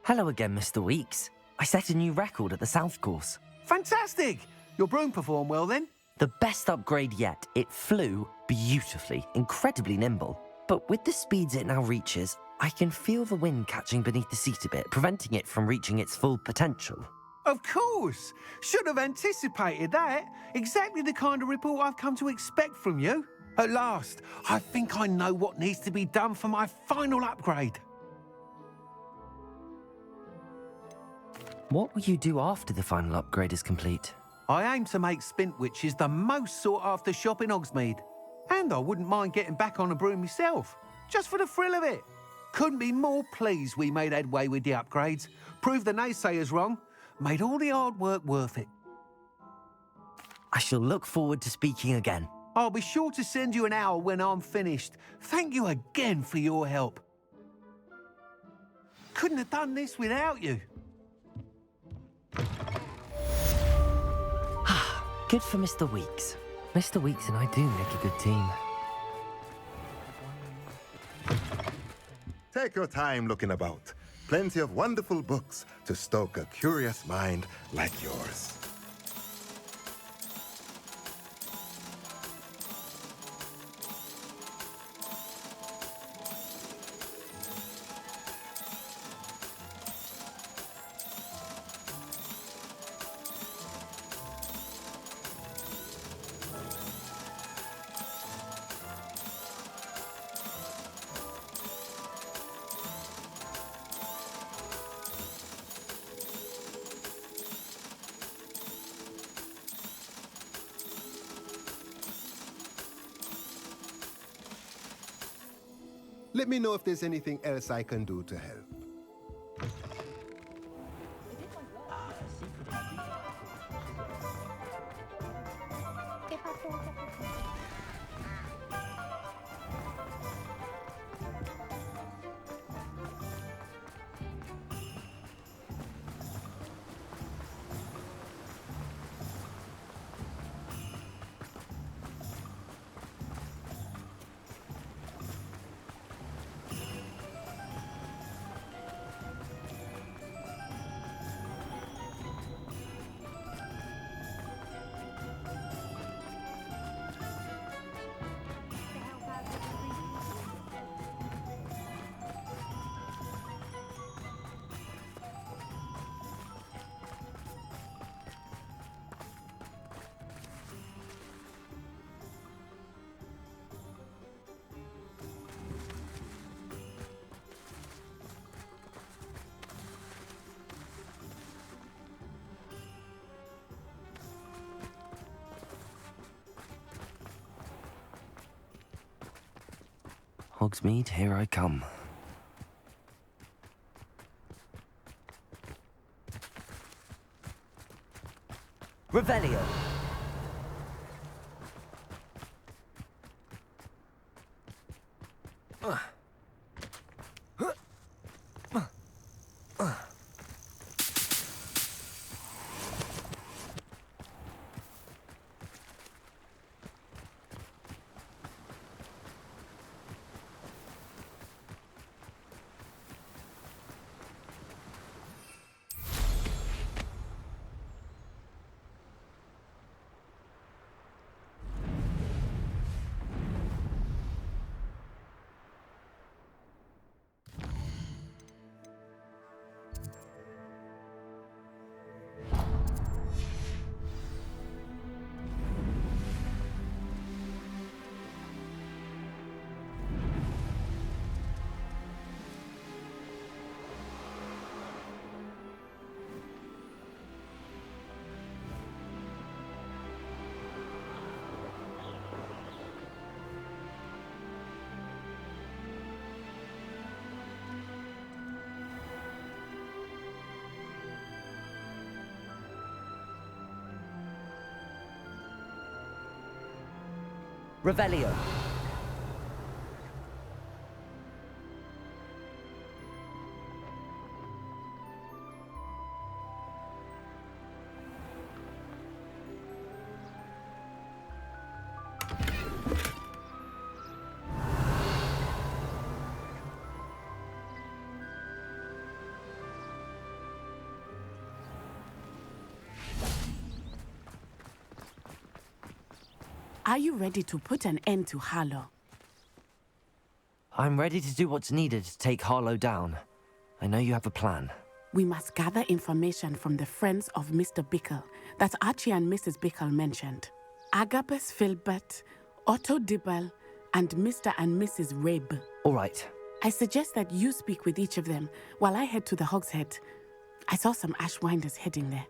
Hello again, Mr. Weeks. I set a new record at the South Course. Fantastic! Your broom performed well then? The best upgrade yet. It flew beautifully, incredibly nimble. But with the speeds it now reaches, I can feel the wind catching beneath the seat a bit, preventing it from reaching its full potential. Of course! Should have anticipated that. Exactly the kind of report I've come to expect from you. At last, I think I know what needs to be done for my final upgrade. What will you do after the final upgrade is complete? I aim to make Spintwitches the most sought-after shop in Hogsmeade. And I wouldn't mind getting back on a broom myself, just for the thrill of it. Couldn't be more pleased we made headway with the upgrades, proved the naysayers wrong, made all the hard work worth it. I shall look forward to speaking again. I'll be sure to send you an hour when I'm finished. Thank you again for your help. Couldn't have done this without you. Good for Mr. Weeks. Mr. Weeks and I do make a good team. Take your time looking about. Plenty of wonderful books to stoke a curious mind like yours. Let me know if there's anything else I can do to help. Hogsmeade, here I come. Revelio! Revelio. Are you ready to put an end to Harlow? I'm ready to do what's needed to take Harlow down. I know you have a plan. We must gather information from the friends of Mr. Bickle that Archie and Mrs. Bickle mentioned. Agabus Filbert, Otto Dibble, and Mr. and Mrs. Rabe. All right. I suggest that you speak with each of them while I head to the Hog's Head. I saw some Ashwinders heading there.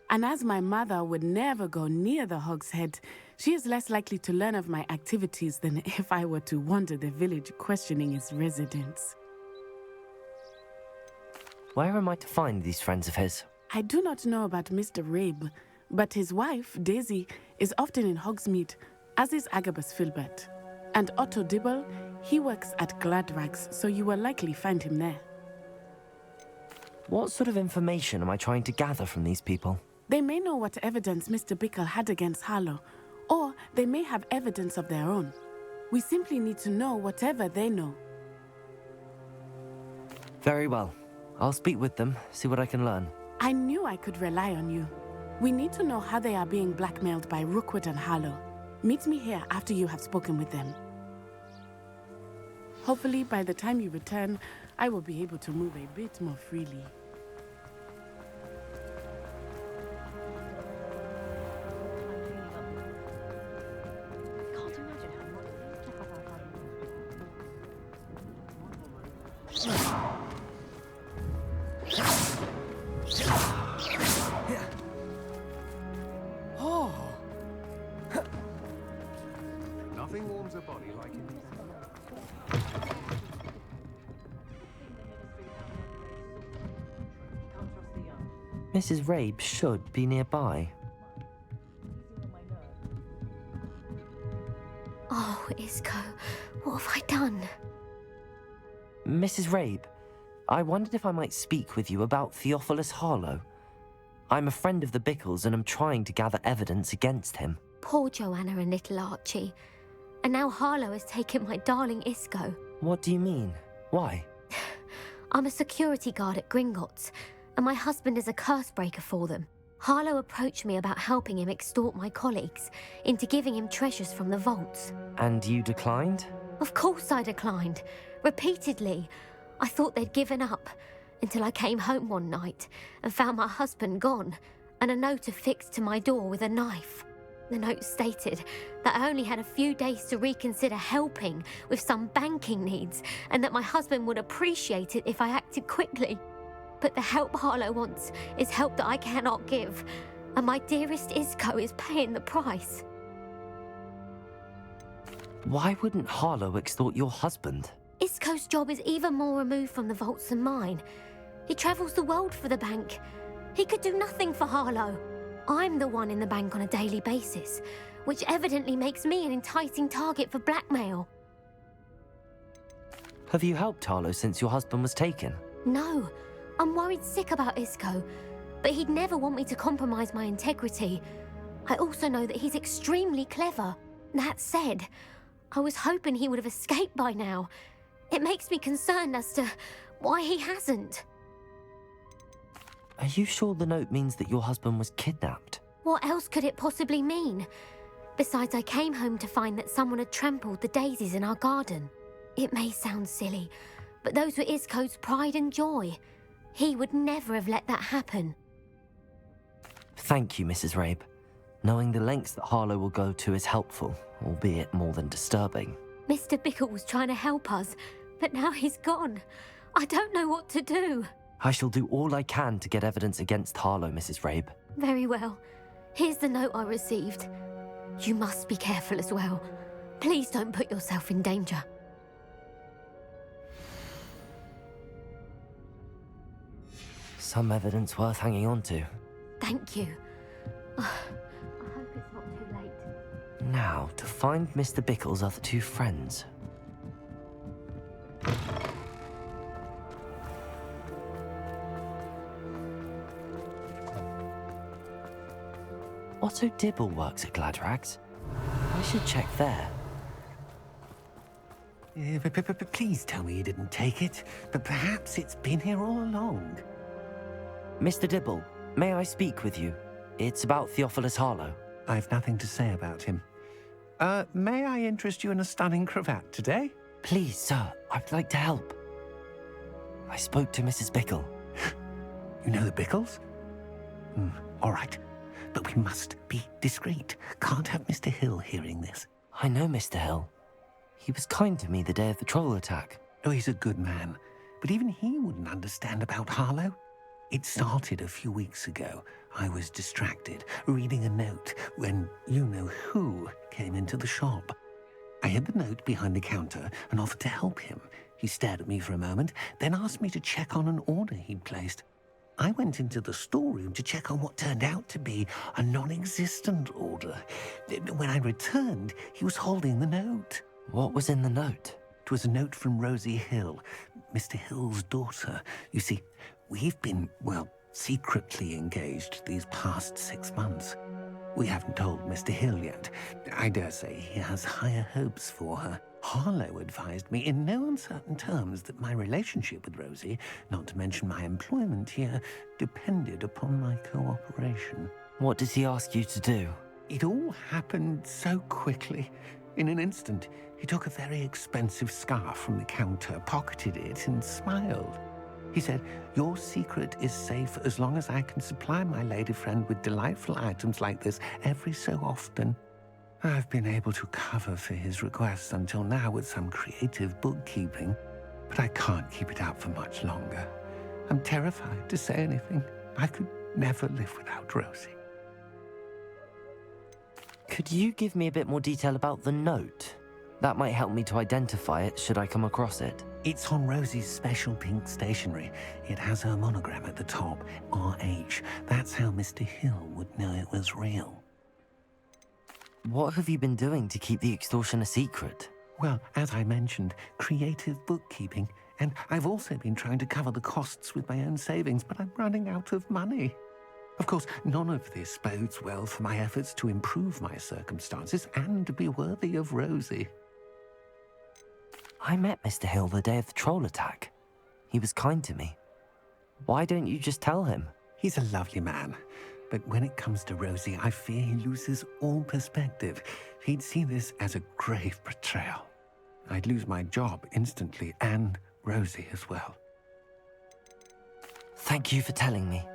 And as my mother would never go near the Hog's Head, she is less likely to learn of my activities than if I were to wander the village questioning its residents. Where am I to find these friends of his? I do not know about Mr. Rabe, but his wife, Daisy, is often in Hogsmeade, as is Agabus Filbert. And Otto Dibble, he works at Gladrags, so you will likely find him there. What sort of information am I trying to gather from these people? They may know what evidence Mr. Bickle had against Harlow, or they may have evidence of their own. We simply need to know whatever they know. Very well. I'll speak with them, see what I can learn. I knew I could rely on you. We need to know how they are being blackmailed by Rookwood and Harlow. Meet me here after you have spoken with them. Hopefully, by the time you return, I will be able to move a bit more freely. Nothing warms a body like it. Mrs. Rabe should be nearby. Oh, Isco, what have I done? Mrs. Rabe, I wondered if I might speak with you about Theophilus Harlow. I'm a friend of the Bickles and I'm trying to gather evidence against him. Poor Joanna and little Archie. And now Harlow has taken my darling Isco. What do you mean? Why? I'm a security guard at Gringotts, and my husband is a curse breaker for them. Harlow approached me about helping him extort my colleagues into giving him treasures from the vaults. And you declined? Of course I declined. Repeatedly. I thought they'd given up, until I came home one night and found my husband gone, and a note affixed to my door with a knife. The note stated that I only had a few days to reconsider helping with some banking needs, and that my husband would appreciate it if I acted quickly. But the help Harlow wants is help that I cannot give, and my dearest Isco is paying the price. Why wouldn't Harlow extort your husband? Isco's job is even more removed from the vaults than mine. He travels the world for the bank. He could do nothing for Harlow. I'm the one in the bank on a daily basis, which evidently makes me an enticing target for blackmail. Have you helped Harlow since your husband was taken? No, I'm worried sick about Isco, but he'd never want me to compromise my integrity. I also know that he's extremely clever. That said, I was hoping he would have escaped by now. It makes me concerned as to why he hasn't. Are you sure the note means that your husband was kidnapped? What else could it possibly mean? Besides, I came home to find that someone had trampled the daisies in our garden. It may sound silly, but those were Isco's pride and joy. He would never have let that happen. Thank you, Mrs. Rabe. Knowing the lengths that Harlow will go to is helpful, albeit more than disturbing. Mr. Bickle was trying to help us, but now he's gone. I don't know what to do. I shall do all I can to get evidence against Harlow, Mrs. Rabe. Very well. Here's the note I received. You must be careful as well. Please don't put yourself in danger. Some evidence worth hanging on to. Thank you. I hope it's not too late. Now, to find Mr. Bickle's other two friends. Otto Dibble works at Gladrags. I should check there. Please tell me you didn't take it, but perhaps it's been here all along. Mr. Dibble, may I speak with you? It's about Theophilus Harlow. I've nothing to say about him. May I interest you in a stunning cravat today? Please, sir, I'd like to help. I spoke to Mrs. Bickle. You know the Bickles? All right. But we must be discreet. Can't have Mr. Hill hearing this. I know Mr. Hill. He was kind to me the day of the troll attack. Oh, he's a good man. But even he wouldn't understand about Harlow. It started a few weeks ago. I was distracted, reading a note, when you-know-who came into the shop. I hid the note behind the counter and offered to help him. He stared at me for a moment, then asked me to check on an order he'd placed. I went into the storeroom to check on what turned out to be a non-existent order. When I returned, he was holding the note. What was in the note? It was a note from Rosie Hill, Mr. Hill's daughter. You see, we've been, well, secretly engaged these past 6 months. We haven't told Mr. Hill yet. I dare say he has higher hopes for her. Harlow advised me in no uncertain terms that my relationship with Rosie, not to mention my employment here, depended upon my cooperation. What did he ask you to do? It all happened so quickly. In an instant, he took a very expensive scarf from the counter, pocketed it, and smiled. He said, "Your secret is safe as long as I can supply my lady friend with delightful items like this every so often." I've been able to cover for his requests until now with some creative bookkeeping, but I can't keep it up for much longer. I'm terrified to say anything. I could never live without Rosie. Could you give me a bit more detail about the note? That might help me to identify it should I come across it. It's on Rosie's special pink stationery. It has her monogram at the top, RH. That's how Mr. Hill would know it was real. What have you been doing to keep the extortion a secret? Well, as I mentioned, creative bookkeeping. And I've also been trying to cover the costs with my own savings, but I'm running out of money. Of course, none of this bodes well for my efforts to improve my circumstances and to be worthy of Rosie. I met Mr. Hill the day of the troll attack. He was kind to me. Why don't you just tell him? He's a lovely man. But when it comes to Rosie, I fear he loses all perspective. He'd see this as a grave betrayal. I'd lose my job instantly, and Rosie as well. Thank you for telling me.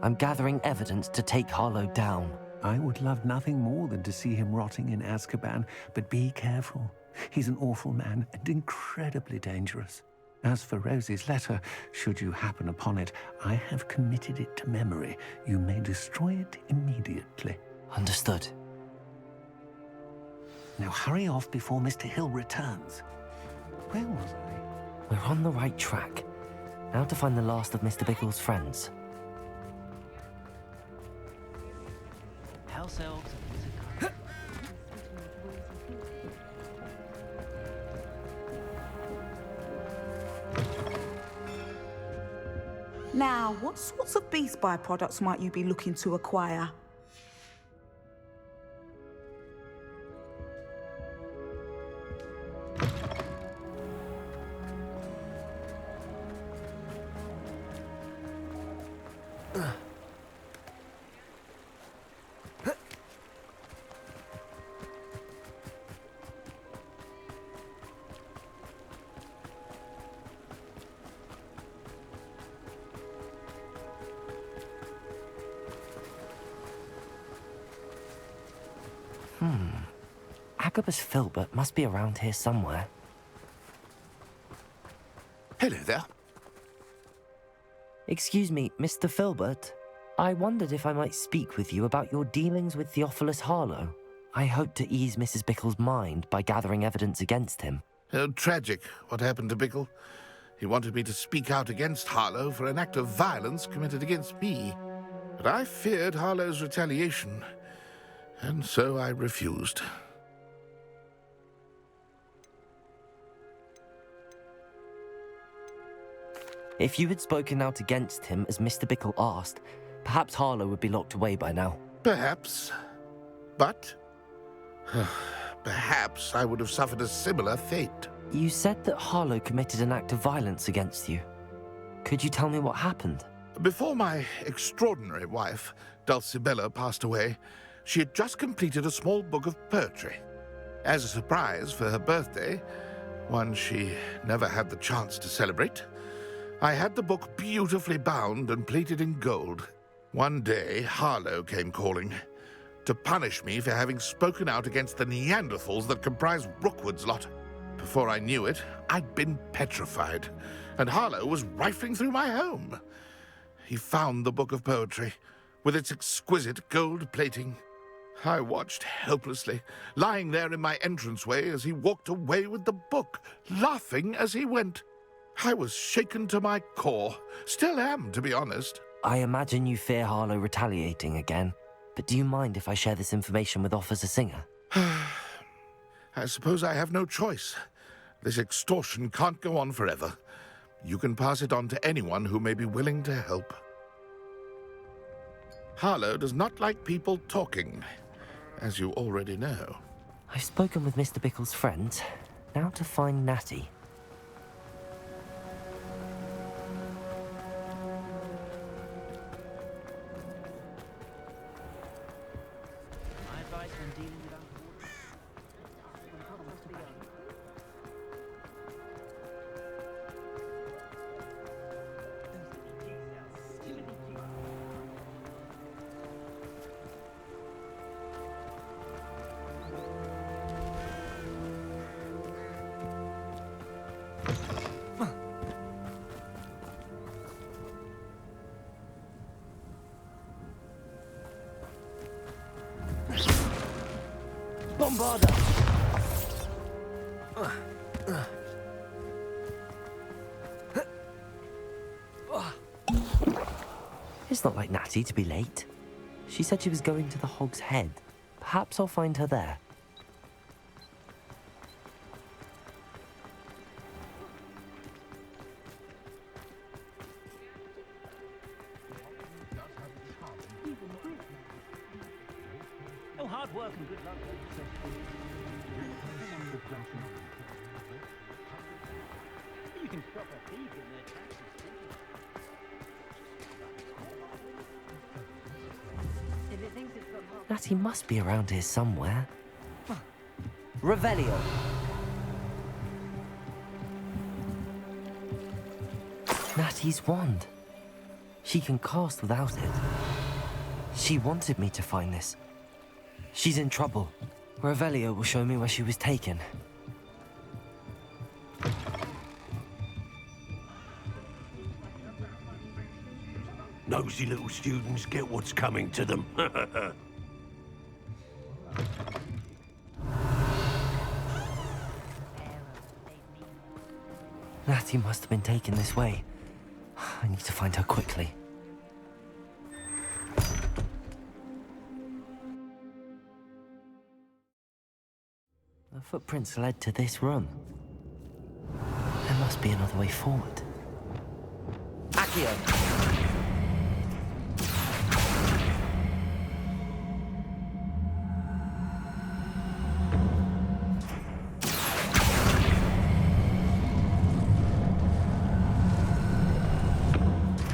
I'm gathering evidence to take Harlow down. I would love nothing more than to see him rotting in Azkaban, but be careful. He's an awful man and incredibly dangerous. As for Rosie's letter, should you happen upon it, I have committed it to memory. You may destroy it immediately. Understood. Now hurry off before Mr. Hill returns. Where was I? We're on the right track. Now to find the last of Mr. Bickle's friends. House elves. Now, what sorts of beast byproducts might you be looking to acquire? Agabus Filbert must be around here somewhere. Hello there. Excuse me, Mr. Filbert. I wondered if I might speak with you about your dealings with Theophilus Harlow. I hope to ease Mrs. Bickle's mind by gathering evidence against him. Oh, tragic what happened to Bickle. He wanted me to speak out against Harlow for an act of violence committed against me. But I feared Harlow's retaliation, and so I refused. If you had spoken out against him as Mr. Bickle asked, perhaps Harlow would be locked away by now. Perhaps. But perhaps I would have suffered a similar fate. You said that Harlow committed an act of violence against you. Could you tell me what happened? Before my extraordinary wife, Dulcibella, passed away, she had just completed a small book of poetry. As a surprise for her birthday, one she never had the chance to celebrate, I had the book beautifully bound and plated in gold. One day, Harlow came calling to punish me for having spoken out against the Neanderthals that comprise Rookwood's lot. Before I knew it, I'd been petrified, and Harlow was rifling through my home. He found the book of poetry, with its exquisite gold plating. I watched helplessly, lying there in my entranceway as he walked away with the book, laughing as he went. I was shaken to my core. Still am, to be honest. I imagine you fear Harlow retaliating again, but do you mind if I share this information with Officer Singer? I suppose I have no choice. This extortion can't go on forever. You can pass it on to anyone who may be willing to help. Harlow does not like people talking, as you already know. I've spoken with Mr. Bickle's friends. Now to find Natty. Bombarder! It's not like Natty to be late. She said she was going to the Hog's Head. Perhaps I'll find her there. No hard work and good luck. You can stop a thief in their tracks. If it thinks it's got help. Natty must be around here somewhere. Revelio. Natty's wand. She can cast without it. She wanted me to find this. She's in trouble. Revelio will show me where she was taken. Nosy little students get what's coming to them. Natty must have been taken this way. I need to find her quickly. The footprints led to this room. There must be another way forward. Accio!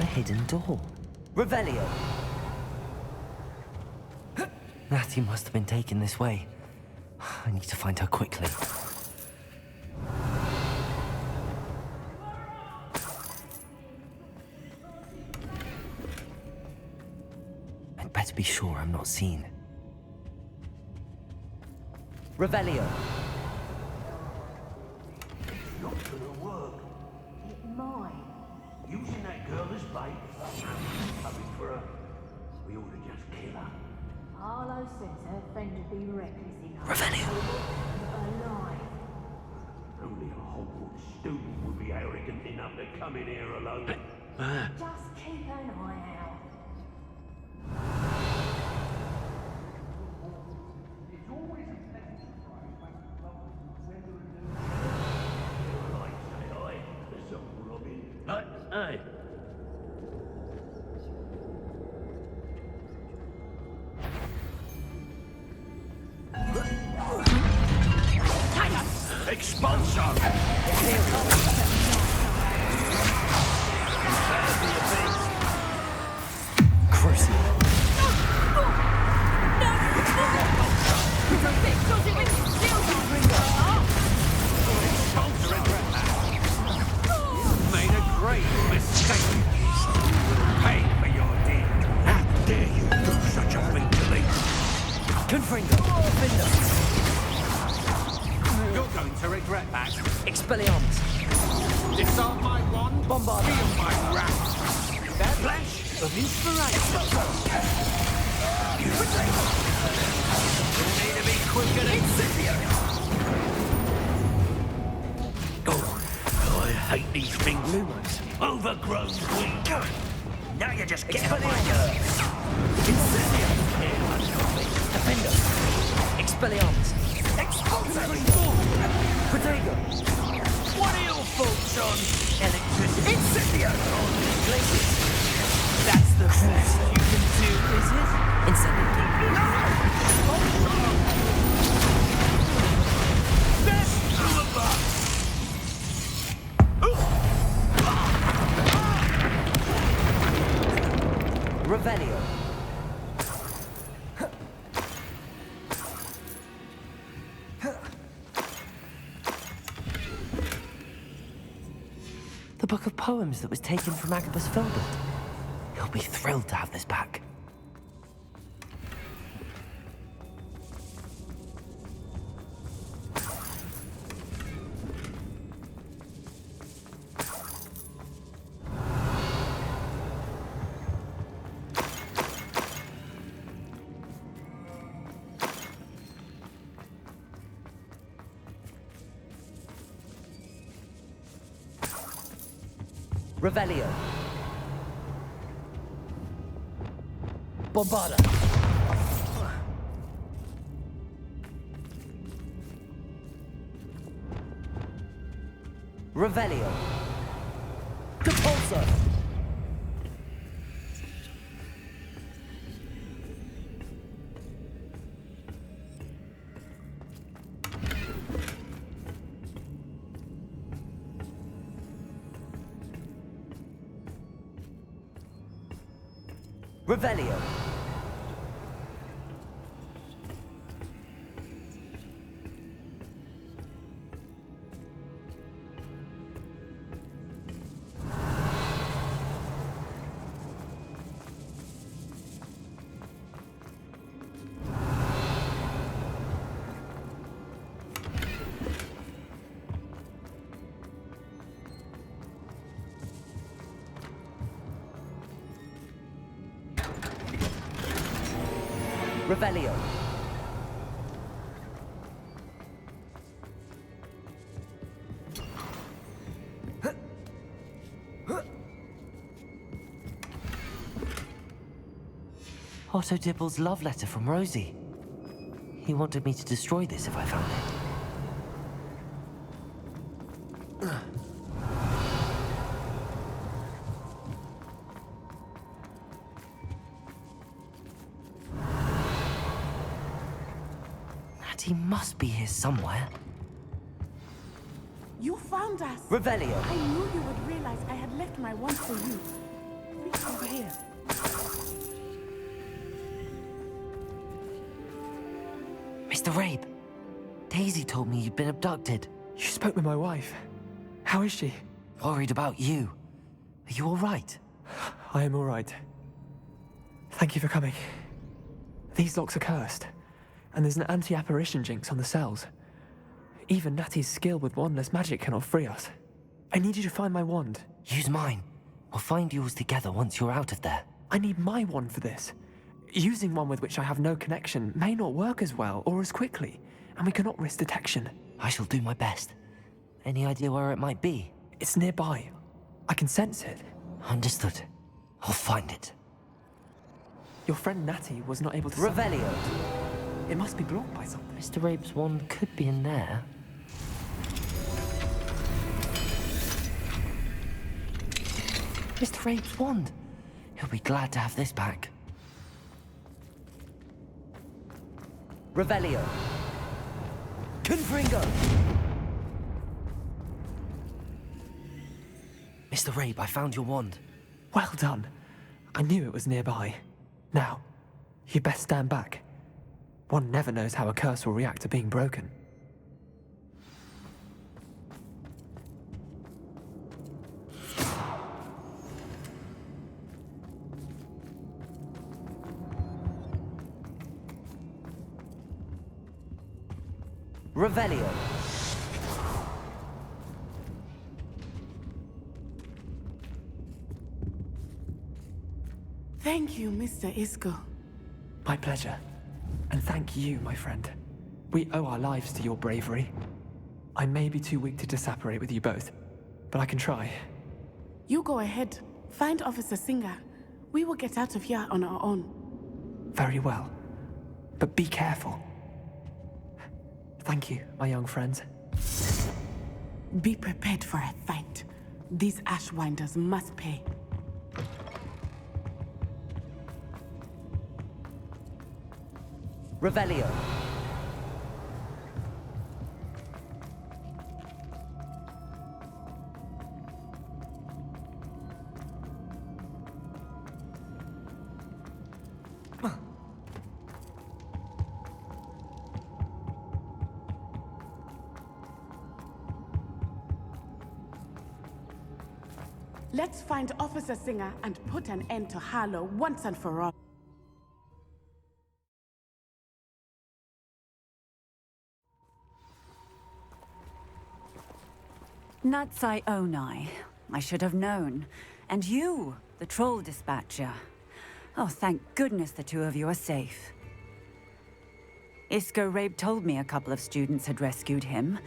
A hidden door. Revelio! Natty must have been taken this way. I need to find her quickly. I'd better be sure I'm not seen. Revelio! Not gonna work. It might. Using that girl as bait. Coming for her. We ought to just kill her. Harlow says her friend would be reckless enough. Revelio! Alive. Only a Hogwarts student would be arrogant enough to come in here alone. Just keep an eye out. Hey. Expulsor! Crucial. No! brave mistake. Pay for your deed. How dare you do such a thing to me? Confringo. Finder. You're going to regret that. Expelliarmus. Disarm my wand. Bombard. Feel my wrath. That flash of inspiration. You need to be quicker than Scipio. Oh, I hate these things. Lumos. Overgrown weed. Now you're just getting on my Expelliarmus. nerves. Incendio. Defender. Expelliarmus. Expulsor. Protego. What are your thoughts on electricity? Incendio. Glacius. That's the best you can do, is it? Incendio. Best of the bus. Revelio. The book of poems that was taken from Agabus Filbert. He'll be thrilled to have this back. Revelio. Bombarda. Revelio. Depulso. Revelio. Revelio. Otto Dibble's love letter from Rosie. He wanted me to destroy this if I found it. He must be here somewhere. You found us! Revelio. I knew you would realize I had left my wand for you. Reach over here. Mr. Rabe, Daisy told me you'd been abducted. You spoke with my wife. How is she? Worried about you. Are you all right? I am all right. Thank you for coming. These locks are cursed, and there's an anti-apparition jinx on the cells. Even Natty's skill with wandless magic cannot free us. I need you to find my wand. Use mine. We'll find yours together once you're out of there. I need my wand for this. Using one with which I have no connection may not work as well or as quickly, and we cannot risk detection. I shall do my best. Any idea where it might be? It's nearby. I can sense it. Understood. I'll find it. Your friend Natty was not able to... Revelio. It must be blocked by something. Mr. Rabe's wand could be in there. Mr. Rabe's wand. He'll be glad to have this back. Revelio. Confringo. Mr. Rabe, I found your wand. Well done. I knew it was nearby. Now, you best stand back. One never knows how a curse will react to being broken. Revelio. Thank you, Mr. Isco. My pleasure. And thank you, my friend. We owe our lives to your bravery. I may be too weak to disapparate with you both, but I can try. You go ahead. Find Officer Singer. We will get out of here on our own. Very well. But be careful. Thank you, my young friends. Be prepared for a fight. These Ashwinders must pay. Revelio. Let's find Officer Singer and put an end to Harlow once and for all. Natsai Onai. I should have known. And you, the troll dispatcher. Oh, thank goodness the two of you are safe. Isco Rabe told me a couple of students had rescued him.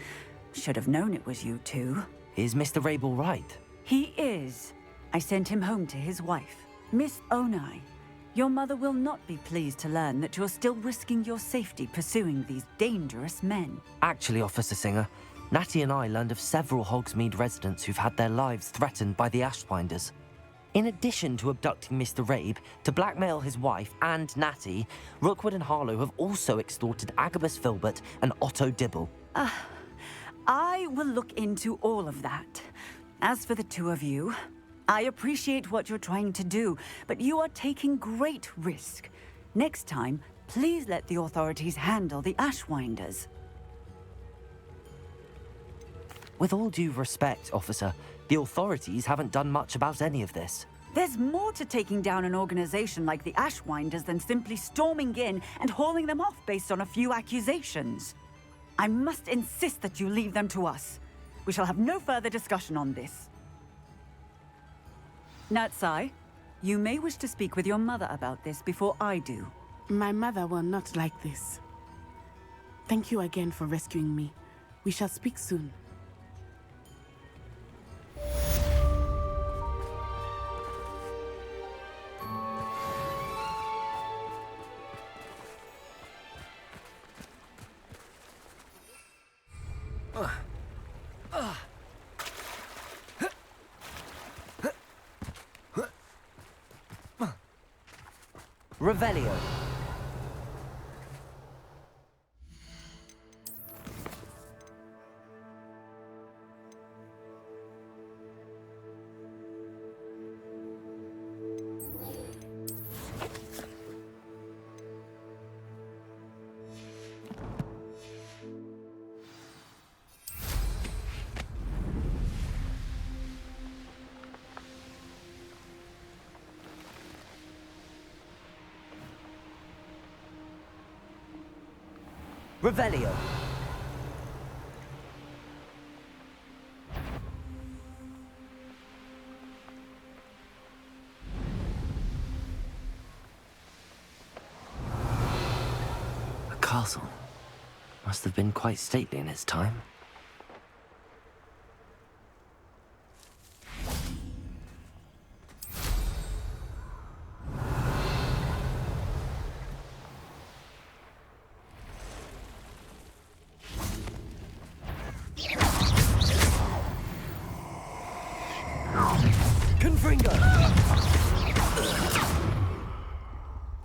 Should have known it was you two. Is Mr. Rabe all right? He is. I sent him home to his wife. Miss Onai, your mother will not be pleased to learn that you're still risking your safety pursuing these dangerous men. Actually, Officer Singer, Natty and I learned of several Hogsmeade residents who've had their lives threatened by the Ashwinders. In addition to abducting Mr. Rabe to blackmail his wife and Natty, Rookwood and Harlow have also extorted Agabus Filbert and Otto Dibble. I will look into all of that. As for the two of you, I appreciate what you're trying to do, but you are taking great risk. Next time, please let the authorities handle the Ashwinders. With all due respect, officer, the authorities haven't done much about any of this. There's more to taking down an organization like the Ashwinders than simply storming in and hauling them off based on a few accusations. I must insist that you leave them to us. We shall have no further discussion on this. Natsai, you may wish to speak with your mother about this before I do. My mother will not like this. Thank you again for rescuing me. We shall speak soon. Revelio. Revelio. A castle. Must have been quite stately in its time.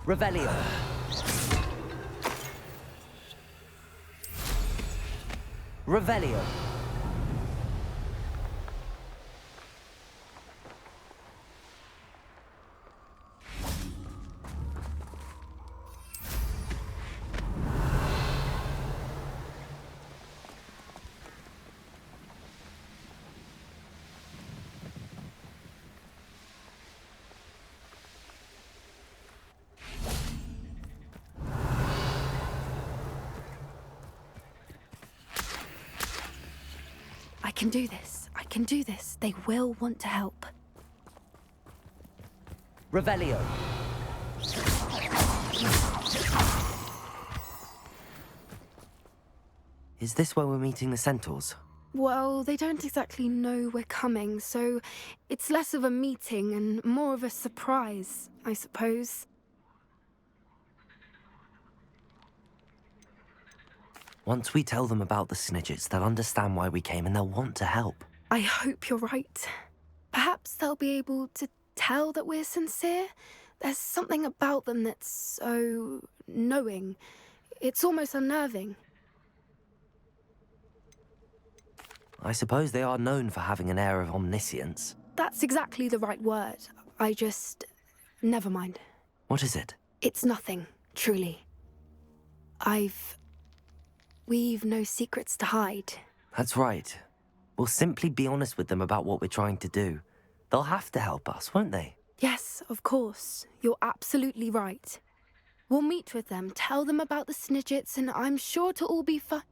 Revelio. Revelio. can do this. I can do this. They will want to help. Revelio. Is this where we're meeting the Centaurs? Well, they don't exactly know we're coming, so it's less of a meeting and more of a surprise, I suppose. Once we tell them about the Snidgets, they'll understand why we came and they'll want to help. I hope you're right. Perhaps they'll be able to tell that we're sincere. There's something about them that's so knowing. It's almost unnerving. I suppose they are known for having an air of omniscience. That's exactly the right word. Never mind. What is it? It's nothing, truly. We've no secrets to hide. That's right. We'll simply be honest with them about what we're trying to do. They'll have to help us, won't they? Yes, of course. You're absolutely right. We'll meet with them, tell them about the Snidgets, and I'm sure to all be fine.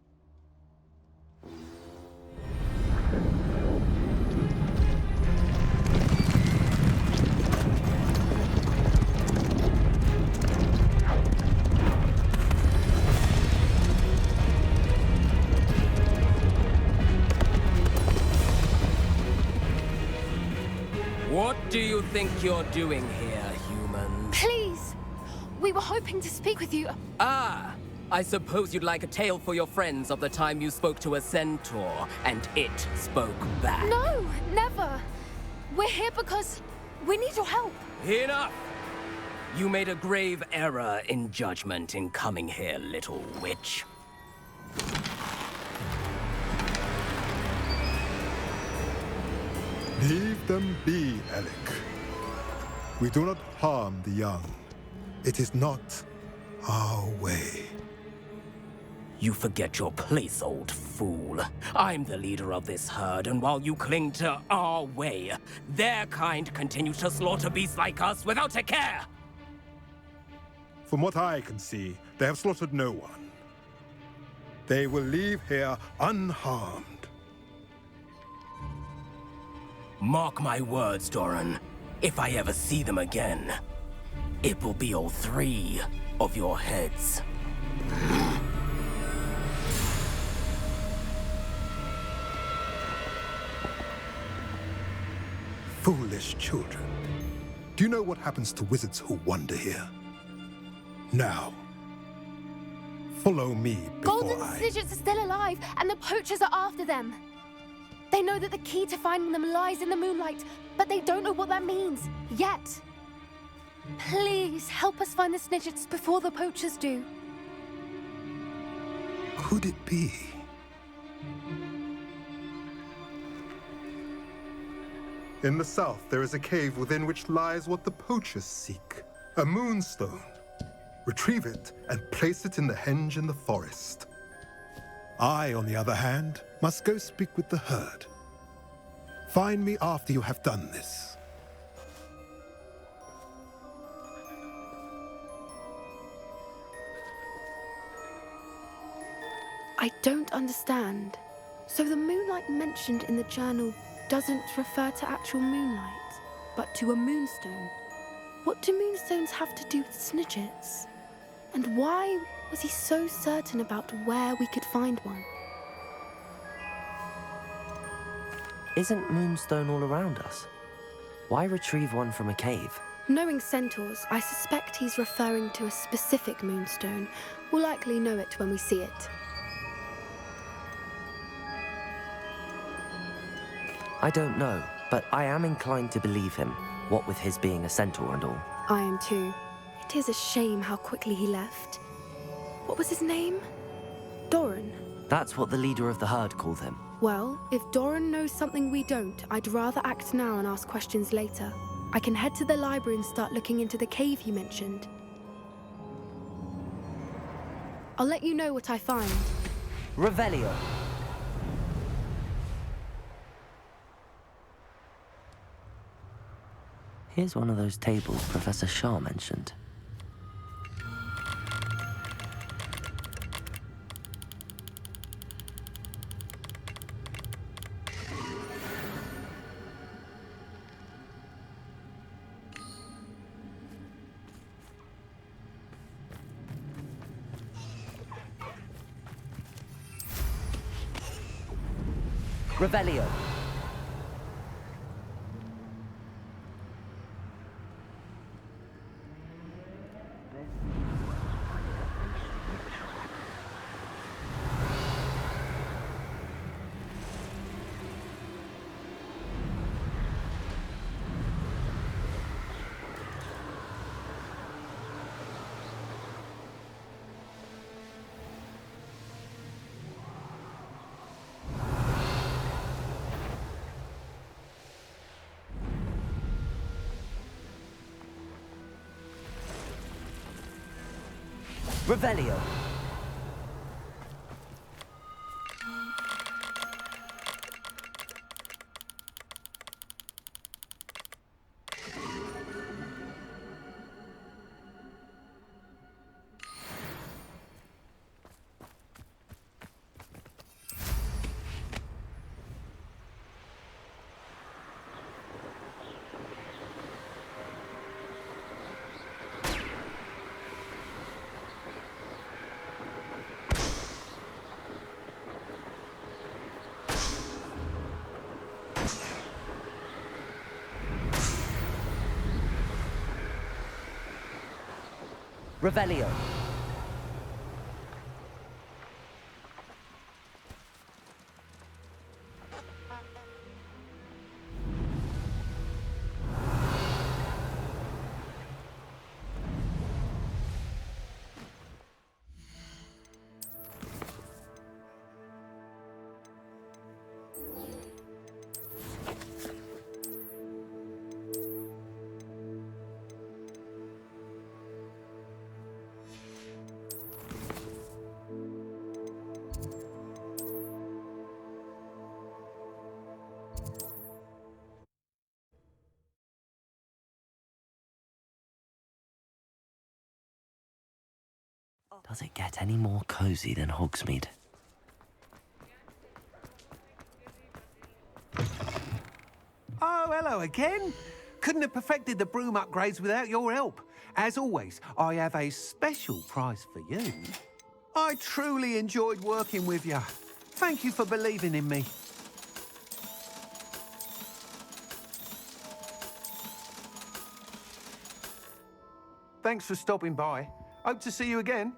What do you think you're doing here, humans? Please! We were hoping to speak with you. Ah! I suppose you'd like a tale for your friends of the time you spoke to a centaur, and it spoke back. No, never! We're here because we need your help. Enough! You made a grave error in judgment in coming here, little witch. Leave them be, Alec. We do not harm the young. It is not our way. You forget your place, old fool. I'm the leader of this herd, and while you cling to our way, their kind continues to slaughter beasts like us without a care! From what I can see, they have slaughtered no one. They will leave here unharmed. Mark my words, Doran. If I ever see them again, it will be all 3 of your heads. Foolish children. Do you know what happens to wizards who wander here? Now, follow me before Golden Snidgets are still alive, and the poachers are after them. They know that the key to finding them lies in the moonlight, but they don't know what that means, yet. Please, help us find the Snidgets before the poachers do. Could it be? In the south, there is a cave within which lies what the poachers seek. A moonstone. Retrieve it and place it in the henge in the forest. I, on the other hand, must go speak with the herd. Find me after you have done this. I don't understand. So the moonlight mentioned in the journal doesn't refer to actual moonlight, but to a moonstone. What do moonstones have to do with Snidgets? And why was he so certain about where we could find one? Isn't Moonstone all around us? Why retrieve one from a cave? Knowing centaurs, I suspect he's referring to a specific moonstone. We'll likely know it when we see it. I don't know, but I am inclined to believe him, what with his being a centaur and all. I am too. It is a shame how quickly he left. What was his name? Doran? That's what the leader of the herd called him. Well, if Doran knows something we don't, I'd rather act now and ask questions later. I can head to the library and start looking into the cave you mentioned. I'll let you know what I find. Revelio. Here's one of those tables Professor Shah mentioned. Revelio. Revelio. Revelio. Does it get any more cozy than Hogsmeade? Oh, hello again. Couldn't have perfected the broom upgrades without your help. As always, I have a special prize for you. I truly enjoyed working with you. Thank you for believing in me. Thanks for stopping by. Hope to see you again.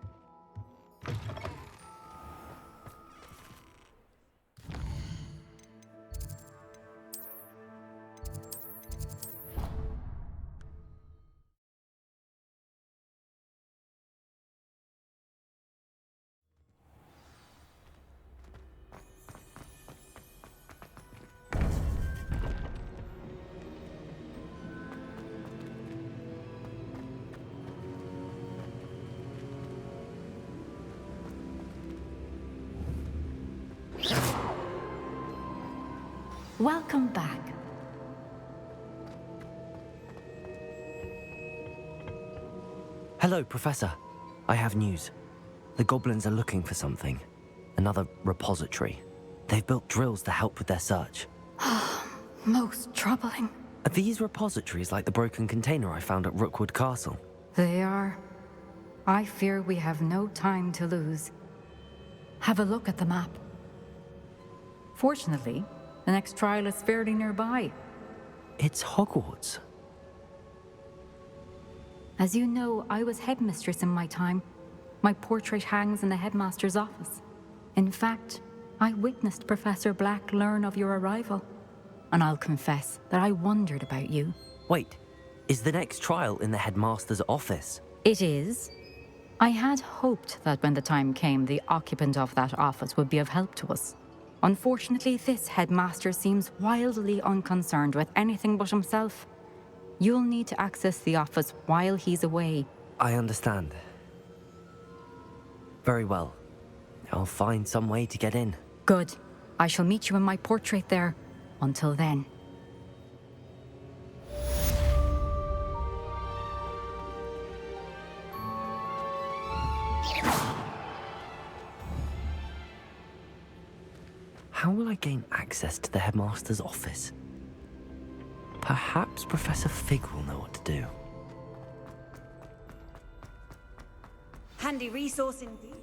Welcome back. Hello, Professor. I have news. The goblins are looking for something. Another repository. They've built drills to help with their search. Most troubling. Are these repositories like the broken container I found at Rookwood Castle? They are. I fear we have no time to lose. Have a look at the map. Fortunately, the next trial is fairly nearby. It's Hogwarts. As you know, I was headmistress in my time. My portrait hangs in the headmaster's office. In fact, I witnessed Professor Black learn of your arrival. And I'll confess that I wondered about you. Wait, is the next trial in the headmaster's office? It is. I had hoped that when the time came, the occupant of that office would be of help to us. Unfortunately, this headmaster seems wildly unconcerned with anything but himself. You'll need to access the office while he's away. I understand. Very well. I'll find some way to get in. Good. I shall meet you in my portrait there. Until then. How will I gain access to the headmaster's office? Perhaps Professor Fig will know what to do. Handy resource indeed.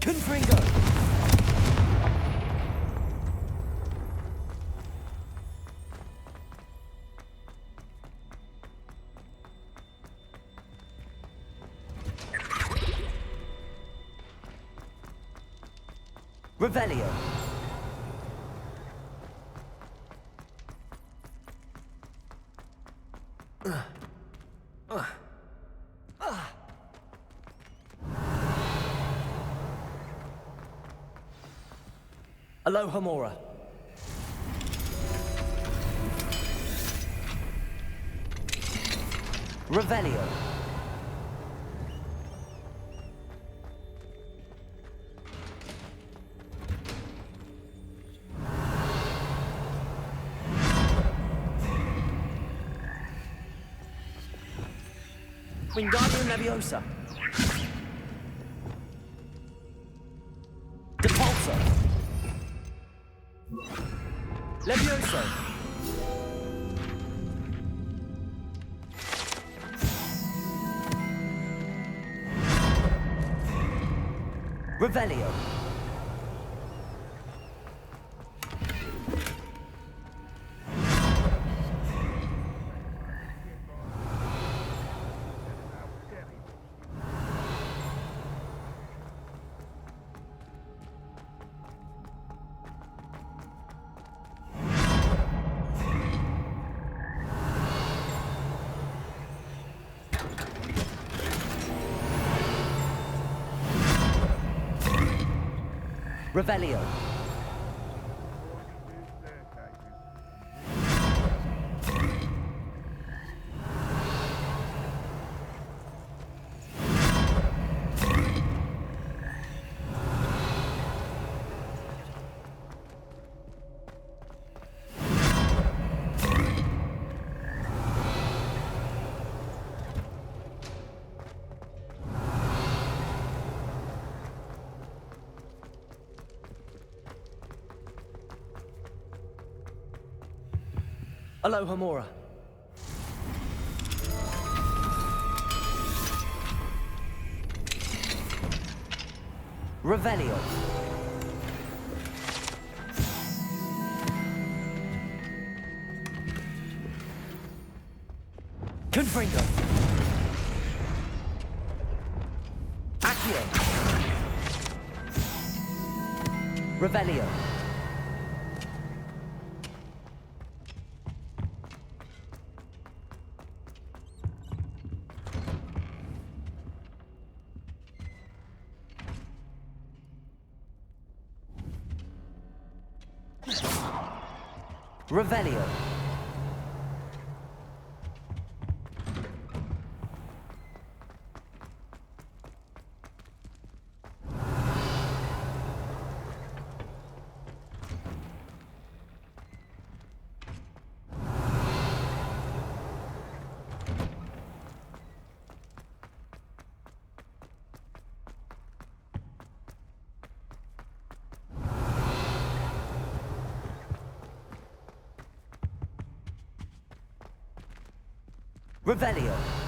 Confringo! Revelio. Aloha Mora. Revelio. Wingardium Leviosa. Depulso. Levioso. Revelio. Revelio. Aloha Mora. Revelio. Confringo. Accio. Revelio. Revelio. Revelio.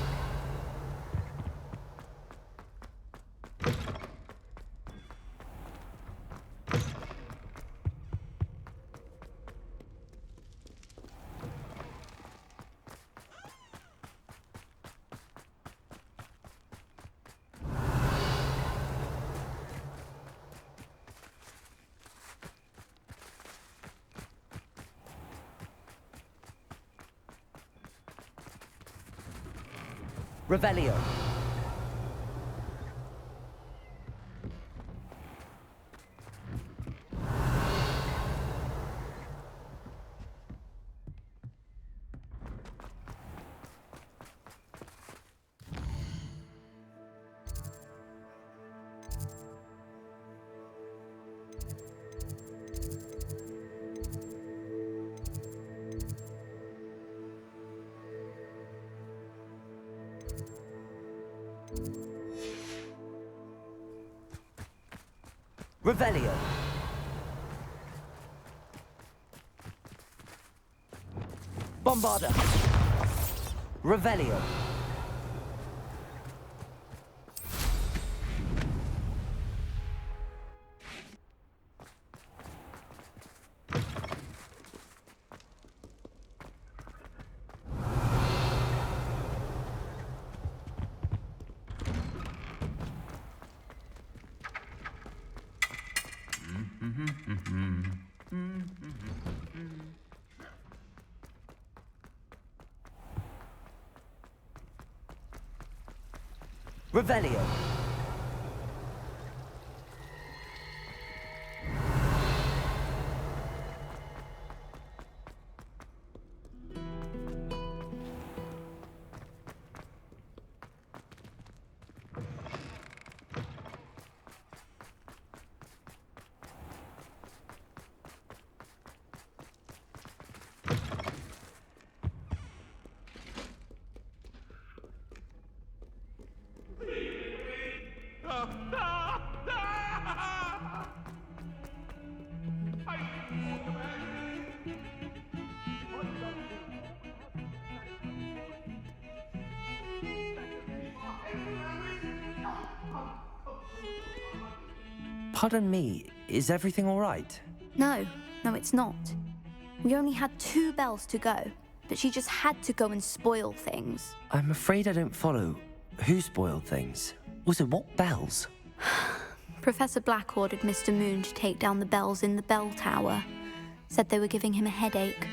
Revelio. Revelio. Bombarda. Revelio. Revelio. Pardon me, is everything all right? No, it's not. We only had 2 bells to go, but she just had to go and spoil things. I'm afraid I don't follow. Who spoiled things? Also, what bells? Professor Black ordered Mr. Moon to take down the bells in the bell tower. Said they were giving him a headache.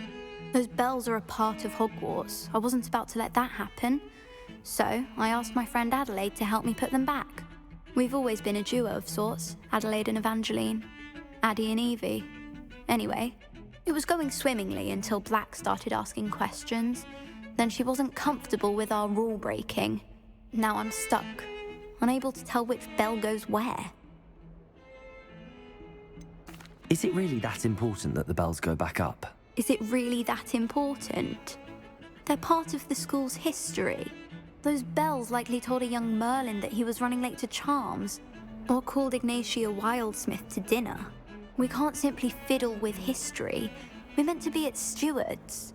Those bells are a part of Hogwarts. I wasn't about to let that happen. So, I asked my friend Adelaide to help me put them back. We've always been a duo of sorts, Adelaide and Evangeline. Addie and Evie. Anyway, it was going swimmingly until Black started asking questions. Then she wasn't comfortable with our rule breaking. Now I'm stuck, unable to tell which bell goes where. Is it really that important that the bells go back up? Is it really that important? They're part of the school's history. Those bells likely told a young Merlin that he was running late to Charms, or called Ignatia Wildsmith to dinner. We can't simply fiddle with history. We're meant to be its stewards.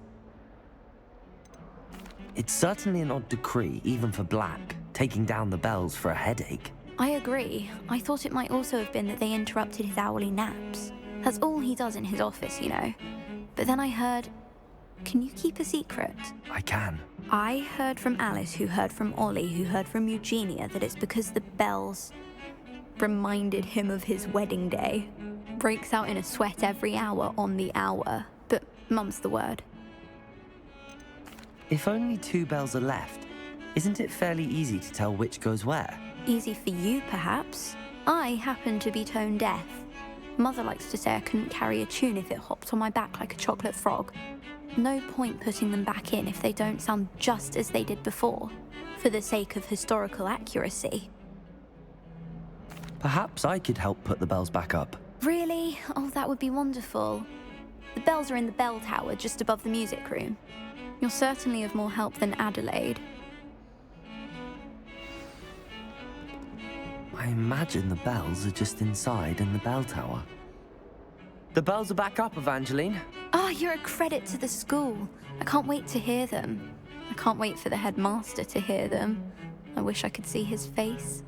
It's certainly an odd decree, even for Black, taking down the bells for a headache. I agree. I thought it might also have been that they interrupted his hourly naps. That's all he does in his office, you know. But then I heard... Can you keep a secret? I can. I heard from Alice, who heard from Ollie, who heard from Eugenia, that it's because the bells reminded him of his wedding day. Breaks out in a sweat every hour on the hour, but mum's the word. If only 2 bells are left, isn't it fairly easy to tell which goes where? Easy for you, perhaps. I happen to be tone deaf. Mother likes to say I couldn't carry a tune if it hopped on my back like a chocolate frog. No point putting them back in if they don't sound just as they did before, for the sake of historical accuracy. Perhaps I could help put the bells back up. Really? Oh, that would be wonderful. The bells are in the bell tower just above the music room. You're certainly of more help than Adelaide. I imagine the bells are just inside in the bell tower. The bells are back up, Evangeline. Oh, you're a credit to the school. I can't wait to hear them. I can't wait for the headmaster to hear them. I wish I could see his face.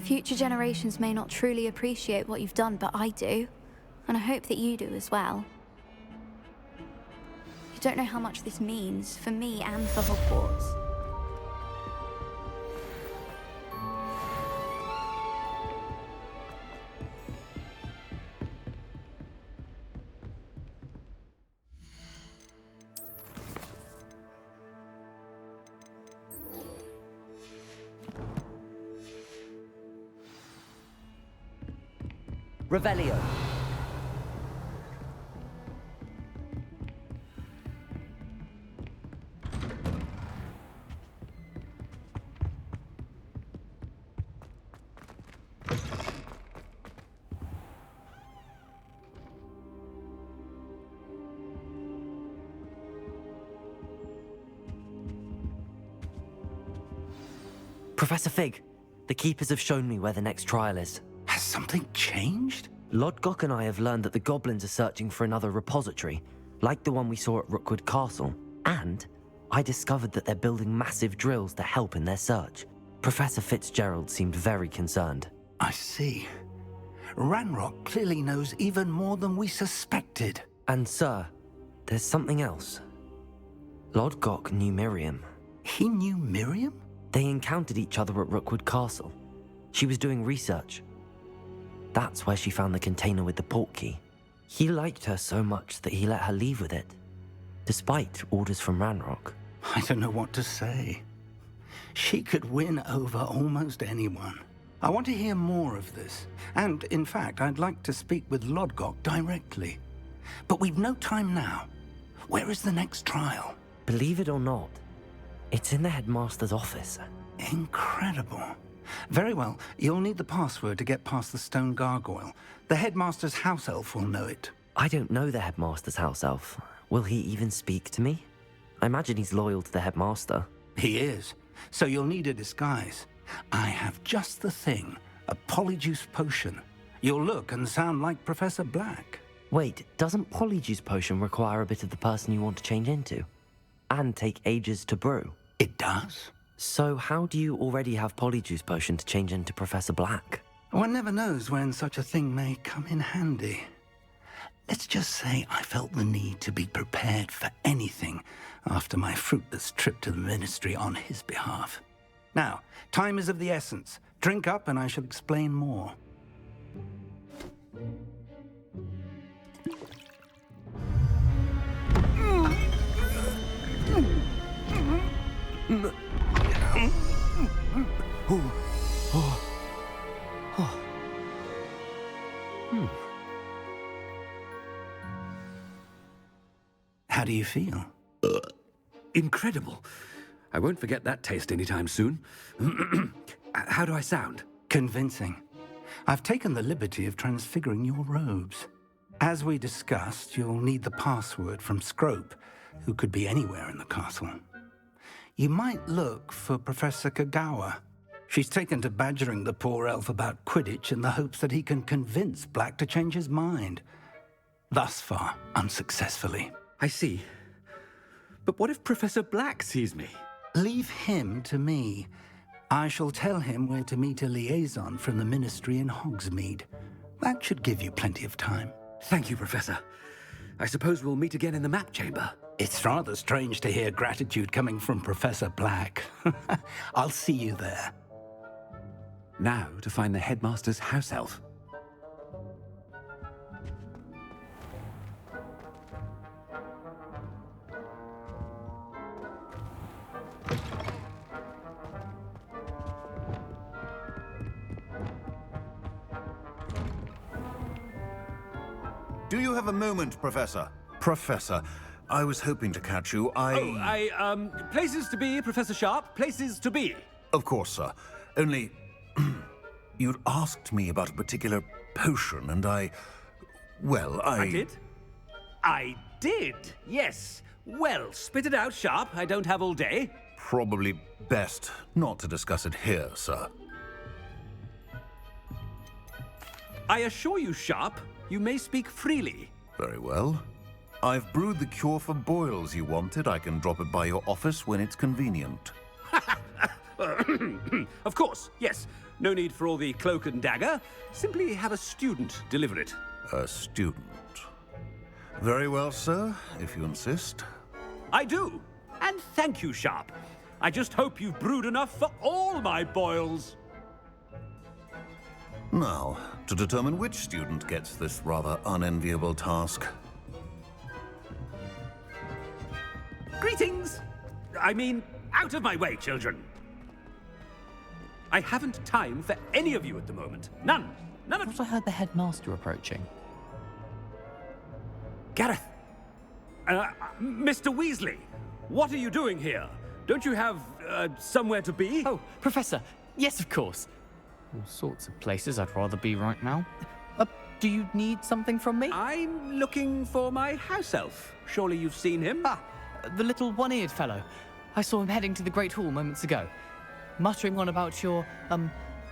Future generations may not truly appreciate what you've done, but I do. And I hope that you do as well. You don't know how much this means for me and for Hogwarts. Revelio. Professor Fig, the Keepers have shown me where the next trial is. Has something changed? Lodgok and I have learned that the goblins are searching for another repository, like the one we saw at Rookwood Castle. And I discovered that they're building massive drills to help in their search. Professor Fitzgerald seemed very concerned. I see. Ranrock clearly knows even more than we suspected. And sir, there's something else. Lodgok knew Miriam. He knew Miriam? They encountered each other at Rookwood Castle. She was doing research. That's where she found the container with the port key. He liked her so much that he let her leave with it, despite orders from Ranrock. I don't know what to say. She could win over almost anyone. I want to hear more of this. And, in fact, I'd like to speak with Lodgok directly. But we've no time now. Where is the next trial? Believe it or not, it's in the headmaster's office. Incredible. Very well. You'll need the password to get past the stone gargoyle. The headmaster's house elf will know it. I don't know the headmaster's house elf. Will he even speak to me? I imagine he's loyal to the headmaster. He is. So you'll need a disguise. I have just the thing. A polyjuice potion. You'll look and sound like Professor Black. Wait, doesn't polyjuice potion require a bit of the person you want to change into? And take ages to brew? It does. So how do you already have polyjuice potion to change into Professor Black? One never knows when such a thing may come in handy. Let's just say I felt the need to be prepared for anything after my fruitless trip to the ministry on his behalf. Now, time is of the essence. Drink up and I shall explain more. How do you feel? Incredible. I won't forget that taste anytime soon. How do I sound? Convincing. I've taken the liberty of transfiguring your robes. As we discussed, you'll need the password from Scrope, who could be anywhere in the castle. You might look for Professor Kagawa. She's taken to badgering the poor elf about Quidditch in the hopes that he can convince Black to change his mind. Thus far, unsuccessfully. I see. But what if Professor Black sees me? Leave him to me. I shall tell him where to meet a liaison from the ministry in Hogsmeade. That should give you plenty of time. Thank you, Professor. I suppose we'll meet again in the map chamber. It's rather strange to hear gratitude coming from Professor Black. I'll see you there. Now to find the headmaster's house elf. Do you have a moment, Professor? Professor, I was hoping to catch you. Places to be, Professor Sharp. Places to be. Of course, sir. Only... you'd asked me about a particular potion, and I did? I did, yes. Well, spit it out, Sharp. I don't have all day. Probably best not to discuss it here, sir. I assure you, Sharp, you may speak freely. Very well. I've brewed the cure for boils you wanted. I can drop it by your office when it's convenient. Of course, yes. No need for all the cloak and dagger. Simply have a student deliver it. A student? Very well, sir, if you insist. I do. And thank you, Sharp. I just hope you've brewed enough for all my boils. Now, to determine which student gets this rather unenviable task. Greetings! I mean, out of my way, children. I haven't time for any of you at the moment. None. None of... I heard the headmaster approaching. Gareth! Mr. Weasley, what are you doing here? Don't you have, somewhere to be? Oh, Professor, yes, of course. All sorts of places I'd rather be right now. Do you need something from me? I'm looking for my house elf. Surely you've seen him? Ah, the little one-eared fellow. I saw him heading to the Great Hall moments ago, muttering on about your,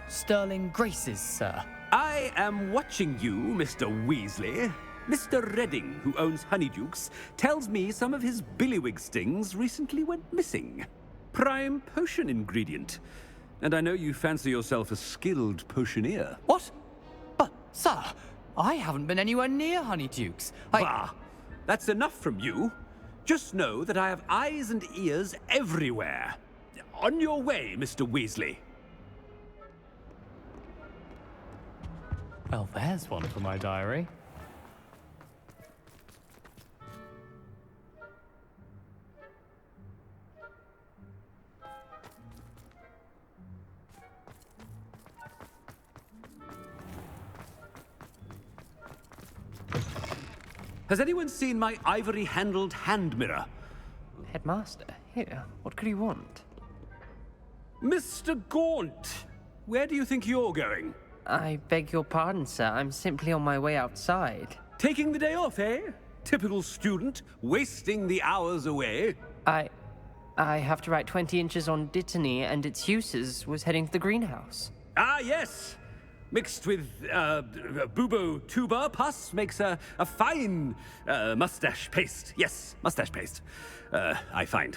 sterling graces, sir. I am watching you, Mr. Weasley. Mr. Redding, who owns Honeydukes, tells me some of his billywig stings recently went missing. Prime potion ingredient. And I know you fancy yourself a skilled potioneer. What? But, sir, I haven't been anywhere near Honeydukes. Bah! That's enough from you. Just know that I have eyes and ears everywhere. On your way, Mr. Weasley. Well, there's one for my diary. Has anyone seen my ivory-handled hand mirror? Headmaster, here, what could you want? Mr. Gaunt, where do you think you're going? I beg your pardon, sir. I'm simply on my way outside. Taking the day off, eh? Typical student, wasting the hours away. I have to write 20 inches on Dittany and its uses. Was heading to the greenhouse. Ah, yes. Mixed with bubo tuber pus makes a fine mustache paste. Yes, mustache paste. I find.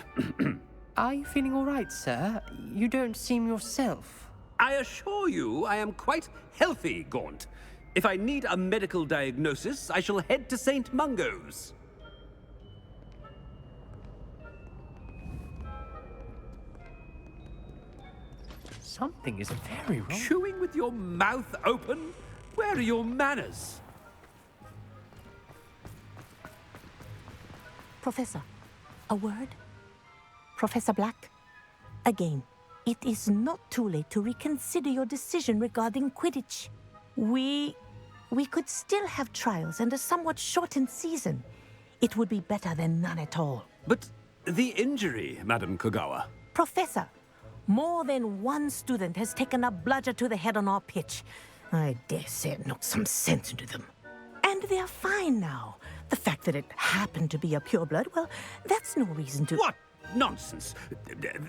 Are you feeling all right, sir? You don't seem yourself. I assure you I am quite healthy, Gaunt. If I need a medical diagnosis, I shall head to St. Mungo's. Something is very wrong. Chewing with your mouth open? Where are your manners? Professor, a word? Professor Black, again, it is not too late to reconsider your decision regarding Quidditch. We could still have trials and a somewhat shortened season. It would be better than none at all. But the injury, Madam Kogawa. Professor, more than one student has taken a bludger to the head on our pitch. I dare say it knocked some sense into them. And they're fine now. The fact that it happened to be a pureblood, well, that's no reason to... What nonsense!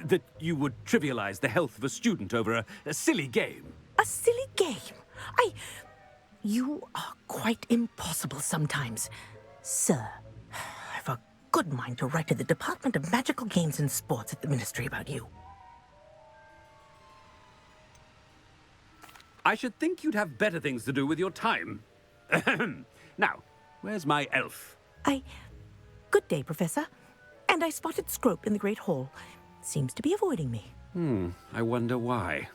That you would trivialize the health of a student over a silly game. A silly game? You are quite impossible sometimes. Sir, I've a good mind to write to the Department of Magical Games and Sports at the Ministry about you. I should think you'd have better things to do with your time. Now, where's my elf? Good day, Professor. And I spotted Scrope in the Great Hall. Seems to be avoiding me. I wonder why.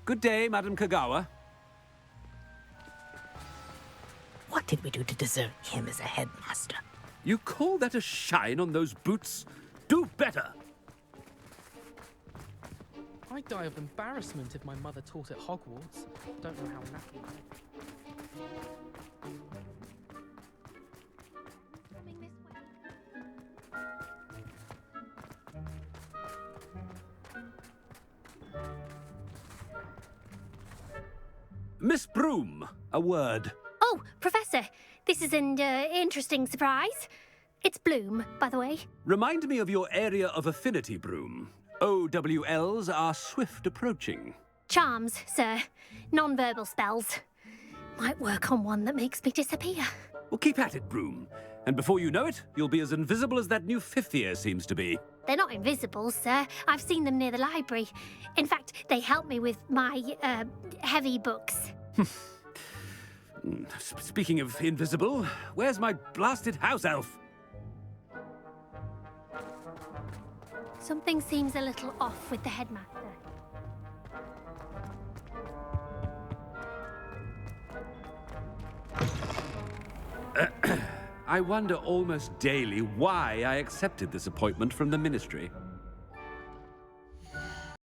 Good day, Madam Kogawa. What did we do to deserve him as a headmaster? You call that a shine on those boots? Do better! I'd die of embarrassment if my mother taught at Hogwarts. Don't know how nappy. Miss Broom, a word. Oh, Professor, this is an interesting surprise. It's Bloom, by the way. Remind me of your area of affinity, Broom. OWLs are swift approaching. Charms, sir. Non-verbal spells. Might work on one that makes me disappear. Well, keep at it, Broom. And before you know it, you'll be as invisible as that new fifth year seems to be. They're not invisible, sir. I've seen them near the library. In fact, they help me with my, heavy books. Speaking of invisible, where's my blasted house elf? Something seems a little off with the headmaster. I wonder almost daily why I accepted this appointment from the Ministry.